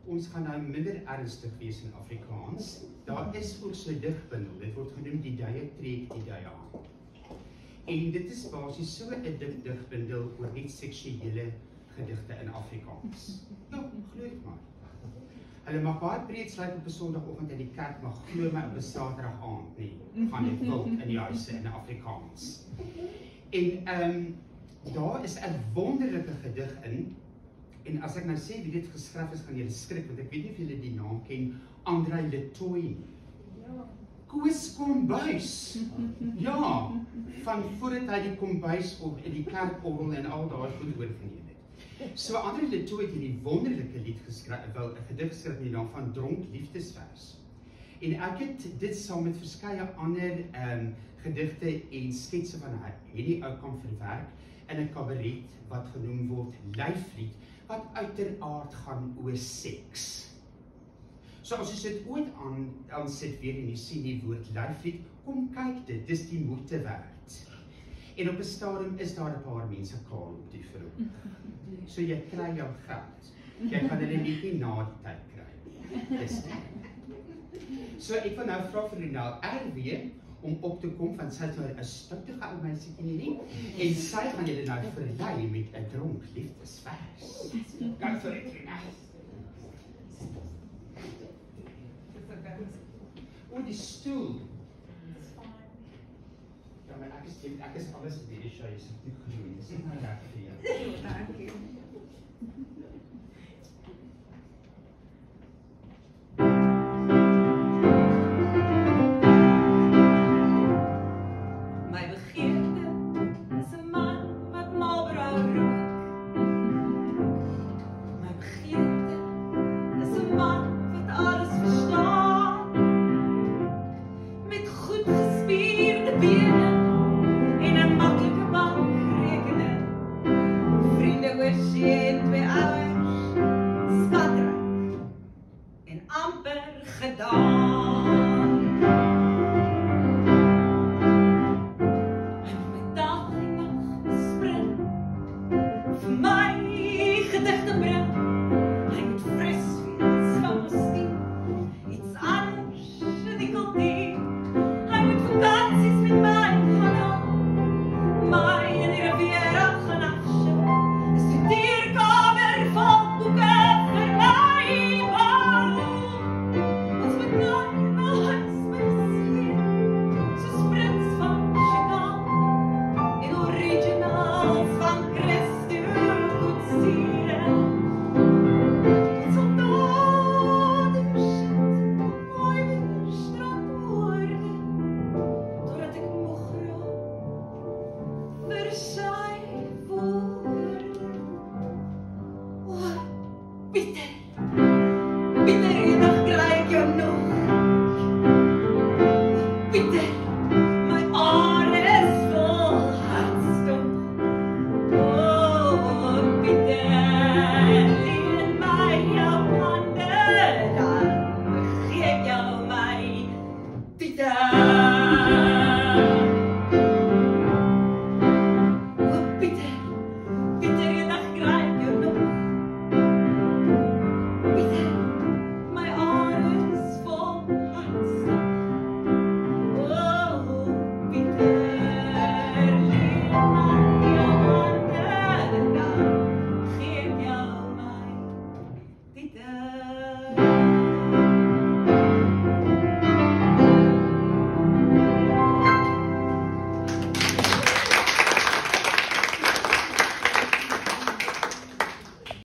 ons gaan nou minder ernstig wees in Afrikaans. Daar is ook so 'n digbundel, dit word genoem Die Duie Trek die Duie aan. En dit is basies so 'n digbundel oor net seksuele gedigte in Afrikaans. Ja, glo ek maar. Hulle mag baie breed sluit op 'n Sondagoggend in die kerk, maar glo my op 'n Saterdag aand nie. Gaan dit wild in die huise in Afrikaans. En daar is 'n wonderlike gedig in. En as ek nou sê wie dit geskryf is, gaan julle skrik, want ek weet nie of julle die naam ken, André Letoy nie. Koos Kombuis. Ja, van voordat hy die kombuis of die kerkorgel en al daai goed oorgeneem het. So André Letoy het hierdie wonderlike lied geskryf, 'n gedig geskryf met die naam van Dronk Liefdesvers. En ek het dit saam met verskeie ander gedigte en sketse van Henny Oukamp verwerk in 'n kabaret wat genoem word Lyflied, wat uiteraard gaan oor seks. So as jy dit ooit aan sit weer en jy sien die woord Lyflied, kom kyk dit, dis die moeite werd. En op 'n stadium is daar 'n paar mense kaal op die verhoog. So jy kry jou geld. Jy gaan hulle nie na die tyd kry. Dis so ek wil nou vra vir Ronel RW om op te kom, want sy het nou 'n stoutige ou meisietjie nie, en sy gaan julle nou verlei met 'n dronk liefdesvers. Gaan vir dit, Ronel. O, die stoel. Ja, maar ek is alles in hierdie show, is te groen, dis nie maar lekker vir jou. Dankie. Bitte.